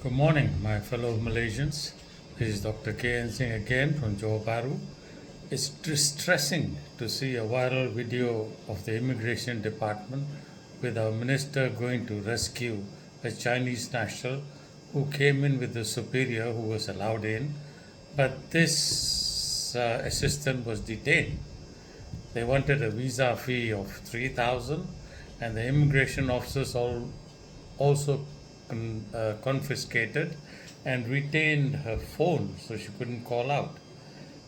Good morning, my fellow Malaysians. This is Dr. K.N. Singh again from Johor Bahru. It's distressing to see a viral video of the immigration department with our minister going to rescue a Chinese national who came in with the superior who was allowed in, but this assistant was detained. They wanted a visa fee of 3,000, and the immigration officers also confiscated and retained her phone so she couldn't call out.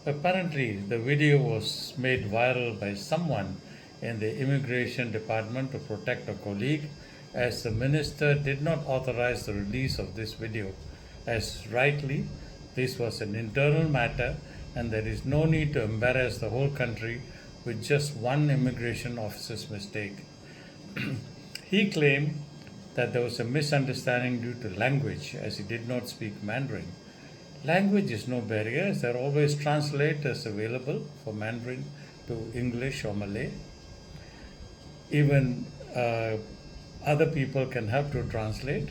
Apparently, the video was made viral by someone in the immigration department to protect a colleague, as the minister did not authorize the release of this video, as rightly this was an internal matter and there is no need to embarrass the whole country with just one immigration officer's mistake. He claimed that there was a misunderstanding due to language, as he did not speak Mandarin. Language is no barrier, as there are always translators available for Mandarin to English or Malay. Even other people can help to translate.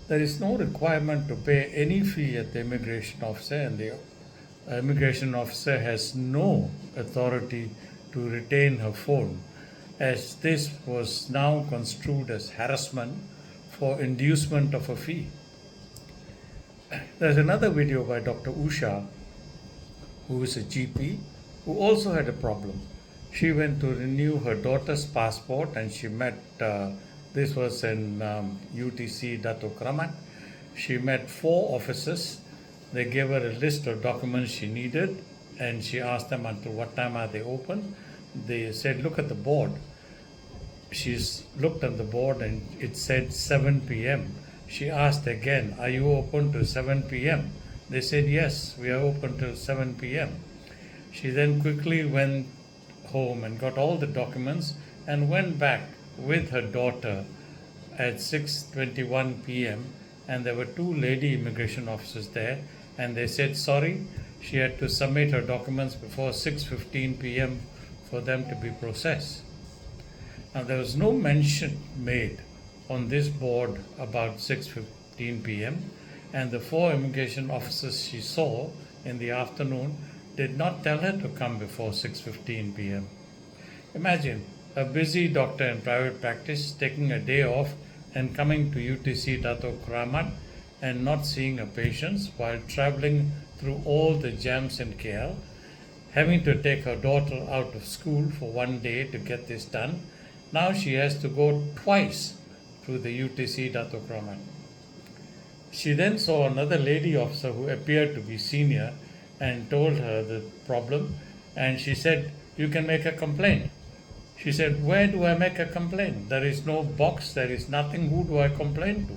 There is no requirement to pay any fee at the immigration officer, and the immigration officer has no authority to retain her phone, as this was now construed as harassment for inducement of a fee. There's another video by Dr. Usha, who is a GP, who also had a problem. She went to renew her daughter's passport and she met, this was in UTC Dato Kramat. She met 4 officers. They gave her a list of documents she needed and she asked them until what time are they open. They said, look at the board. She's looked at the board and it said 7 p.m. She asked again, are you open to 7 p.m.? They said, yes, we are open till 7 p.m. She then quickly went home and got all the documents and went back with her daughter at 6:21 p.m. and there were 2 lady immigration officers there and they said sorry, she had to submit her documents before 6:15 p.m. for them to be processed. Now there was no mention made on this board about 6:15 p.m. and the 4 immigration officers she saw in the afternoon did not tell her to come before 6:15 p.m. Imagine a busy doctor in private practice taking a day off and coming to UTC Dato Kramat and not seeing a patient while traveling through all the jams in KL, having to take her daughter out of school for one day to get this done. Now she has to go twice through the UTC Dato Kramat. She then saw another lady officer who appeared to be senior and told her the problem, and she said, you can make a complaint. She said, where do I make a complaint? There is no box, there is nothing. Who do I complain to?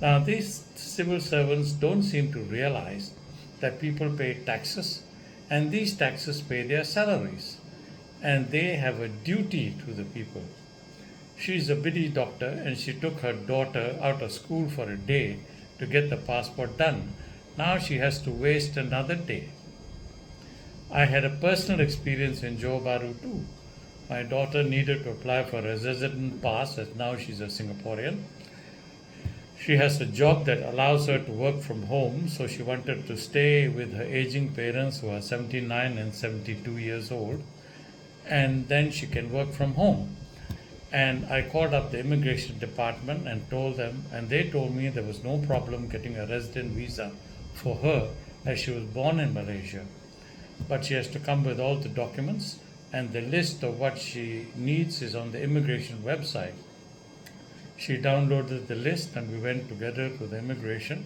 Now, these civil servants don't seem to realize that people pay taxes, and these taxes pay their salaries, and they have a duty to the people. She's a busy doctor, and she took her daughter out of school for a day to get the passport done. Now she has to waste another day. I had a personal experience in Johor Bahru too. My daughter needed to apply for a resident pass, as now she's a Singaporean. She has a job that allows her to work from home, so she wanted to stay with her aging parents who are 79 and 72 years old, and then she can work from home. And I called up the immigration department and told them, and they told me there was no problem getting a resident visa for her, as she was born in Malaysia. But she has to come with all the documents, and the list of what she needs is on the immigration website. She downloaded the list and we went together to the immigration.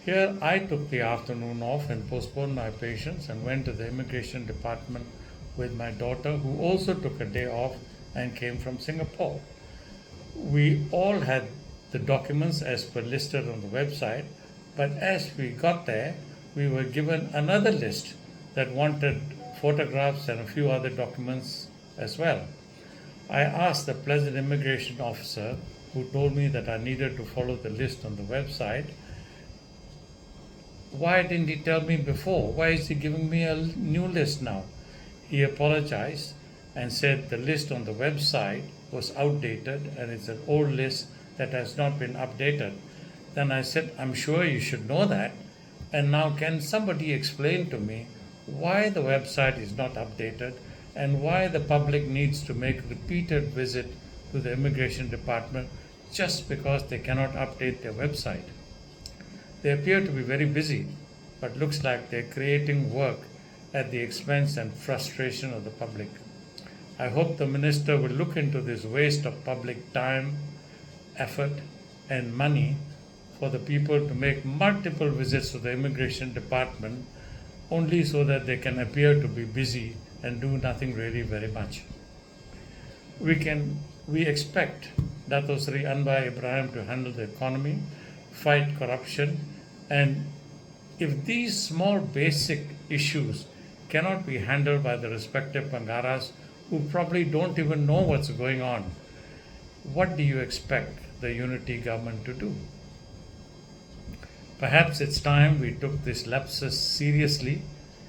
Here I took the afternoon off and postponed my patients and went to the immigration department with my daughter, who also took a day off and came from Singapore. We all had the documents as per listed on the website, but as we got there, we were given another list that wanted photographs and a few other documents as well. I asked the pleasant immigration officer, who told me that I needed to follow the list on the website, why didn't he tell me before? Why is he giving me a new list now? He apologized and said the list on the website was outdated and it's an old list that has not been updated. Then I said, I'm sure you should know that. And now, can somebody explain to me why the website is not updated and why the public needs to make repeated visit to the immigration department just because they cannot update their website? They appear to be very busy, but looks like they're creating work at the expense and frustration of the public. I hope the minister will look into this waste of public time, effort, and money for the people to make multiple visits to the immigration department only so that they can appear to be busy and do nothing really very much. We expect Dato Sri Anwar Ibrahim to handle the economy, fight corruption, and if these small basic issues cannot be handled by the respective Bangaras who probably don't even know what's going on, what do you expect the unity government to do? Perhaps it's time we took this lapsus seriously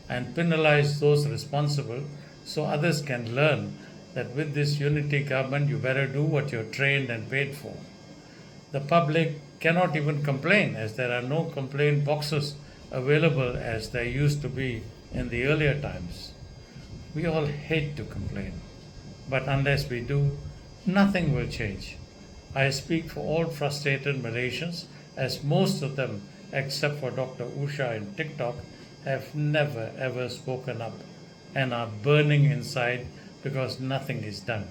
and penalized those responsible so others can learn that with this unity government you better do what you're trained and paid for. The public cannot even complain as there are no complaint boxes available as there used to be in the earlier times. We all hate to complain, but unless we do, nothing will change. I speak for all frustrated Malaysians, as most of them, except for Dr. Usha in TikTok, have never ever spoken up and are burning inside because nothing is done.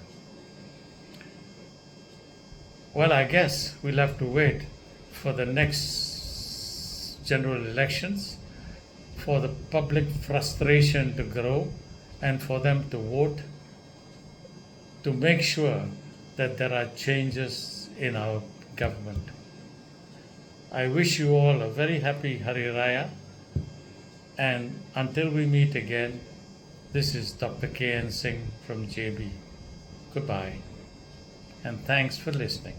Well, I guess we'll have to wait for the next general elections, for the public frustration to grow, and for them to vote to make sure that there are changes in our government. I wish you all a very happy Hari Raya, and until we meet again, this is Dr. K.N. Singh from JB. Goodbye, and thanks for listening.